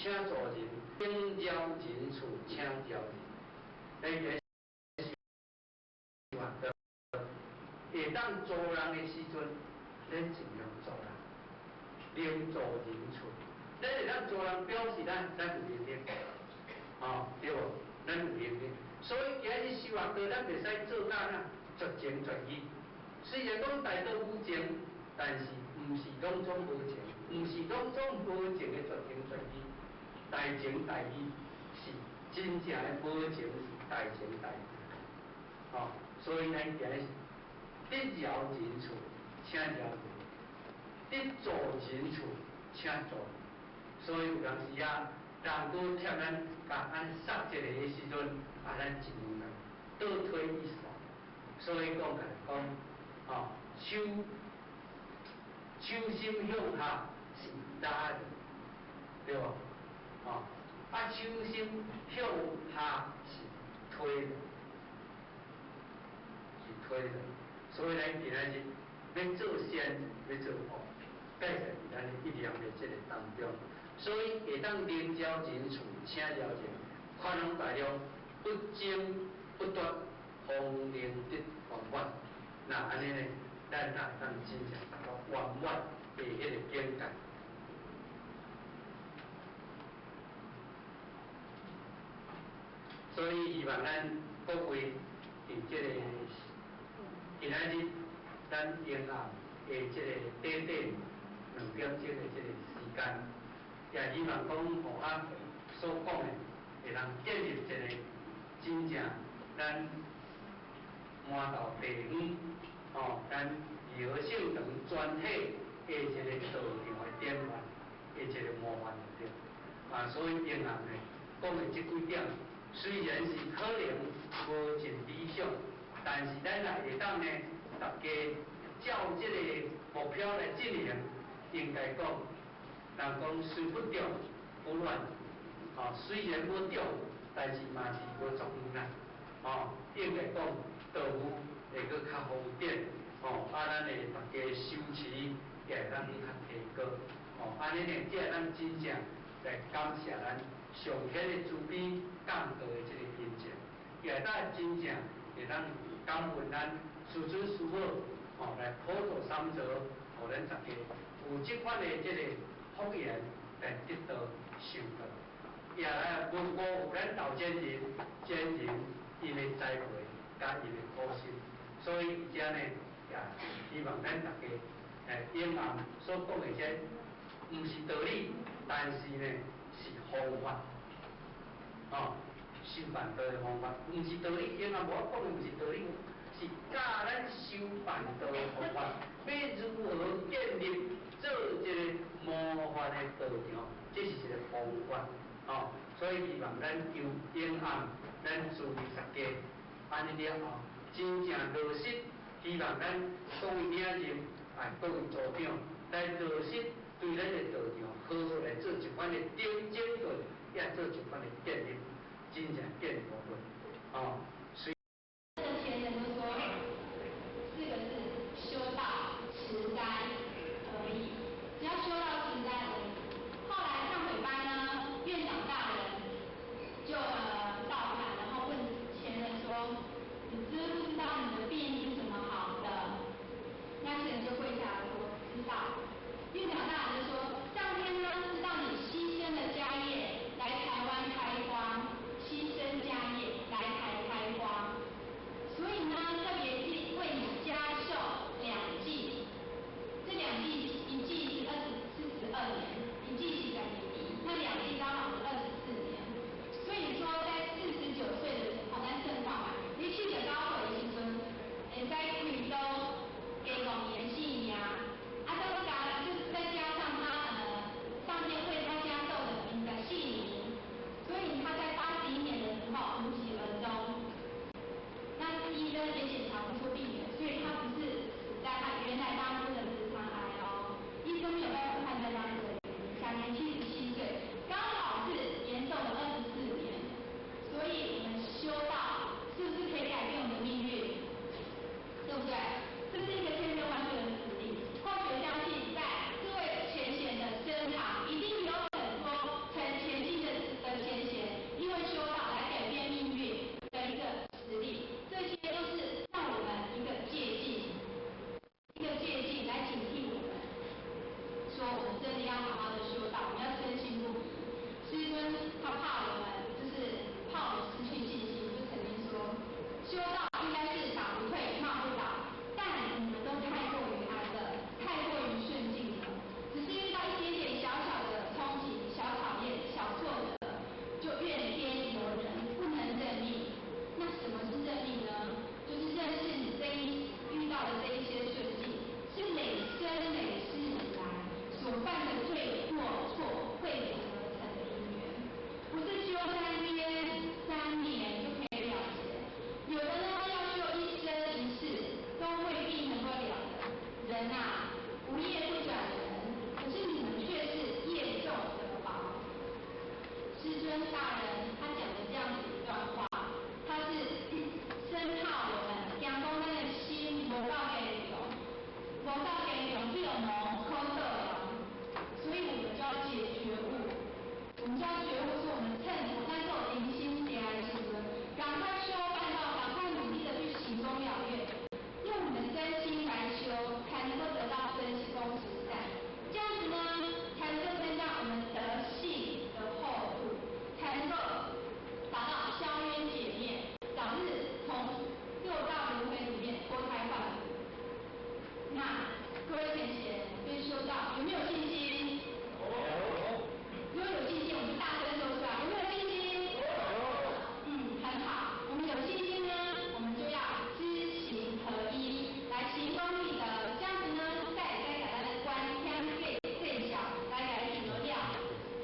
请助人，应招人处，请招人。咱会当助人的时阵，咱尽量助人，应助人处。咱会当助人，表示咱有能力，对无？咱有能力。所以今日修学道，咱袂使做到呐绝情绝义。虽然讲大道有情，但是毋是拢总无情，毋是拢总无情的绝情绝义。大情大义是真正的无情，是大情大义。所以咱今日得饶人处，请饶人；得助人处，请助人。所以有当时啊，人搁贴咱甲咱杀一个的时阵，咱尽量倒推一手。所以讲手心向下是拉的，对无？手心向下是推的，所以咱今仔日要做善，要做恶，介在咱的一念的这个当中。所以会当能招人处，请饶人，宽宏大量，不争不夺，方能得圆满。那安尼呢，咱才当真正达到圆满的迄个境界。所以希望咱各位伫这个今仔日咱延暗的这个短短2点钟的这个时间，也希望讲互咱所讲的会当建立一个真正咱满道第5咱义和性长全体的一个道场的典范的一个模范就对。所以延暗呢讲的这几点。虽然是可能无尽理想，但是咱也会当呢，大家照这个目标来进行。应该讲，人讲虽不中不乱，虽然无中，但是嘛是无作远啦。应该讲道路会搁较方便，咱的大家修持也会当较提高。安尼呢，才会咱真正来感谢咱上天的慈悲降道的这个因情，也会当真正会当感恩咱师尊师母来普度三泽，互咱大家有这款的这个福缘来得到受到，也来无辜负咱道前人因的栽培甲因的苦心。所以而且呢，也希望咱大家永暗所讲的这，毋是道理，但是呢是方法。修办道的方法，毋是道理。因为我讲的毋是道理，是教咱修办道的方法。要如何建立做一个模范的道场，这是一个方法。所以希望咱由永暗，咱注意大家，安尼了后，真正落实。希望咱各位领袖，各位组长来落实对咱的道场好好来做一款的顶整顿，也做一款的建立。真正建立无论，这个前人都说4个字：修道、持斋、合一。只要修道、持斋而已。后来忏悔班呢，院长大人就到场，然后问前人说：“你知不知道你的病是什么好的？”那前人就跪下来说：“知道。”院长大人就说：“上天呢知道你牺牲了家业来台湾开荒。”牺牲家业来台开荒，生大人他讲的这样子一段话，他是深套我们阳光咱的心无到坚强，无到坚强去用无可做用，所以我们就要觉悟，我们就要觉悟，是我们趁我在做零星起来的时候，赶快修办到，赶快努力的去行功了愿，用我们的真心来修，才能够得到真功实在。这样子呢，才能够增加我们德性的厚度，才能够达到消冤解孽，早日从六道轮回里面脱胎换骨。那各位贤贤对修道有没有信心？如果有信心，我们就大声说出来。有没有信心？很好。我们有信心呢，我们就要知行合一，来行功立德。这样子呢，再给大家的观天更小，来许多料，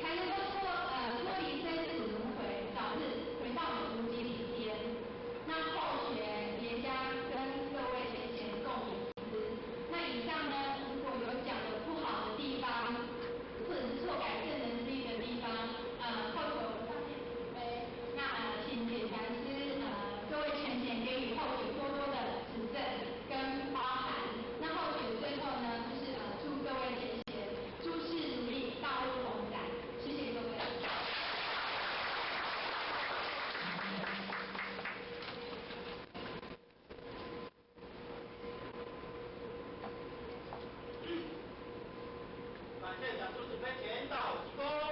才能够脱离生死轮回，早日回到我们无极里边。那后学连家跟各位贤贤共勉之。那以上呢，如果有讲的不好的地方，或者是错改正能力的地方，后学我上面准备，那请简禅师各位贤贤给予后学多多的指正跟包涵。那后学最后呢，就是祝各位贤贤诸事如意，道路宏展，谢谢各位。感谢讲述指挥前导提供。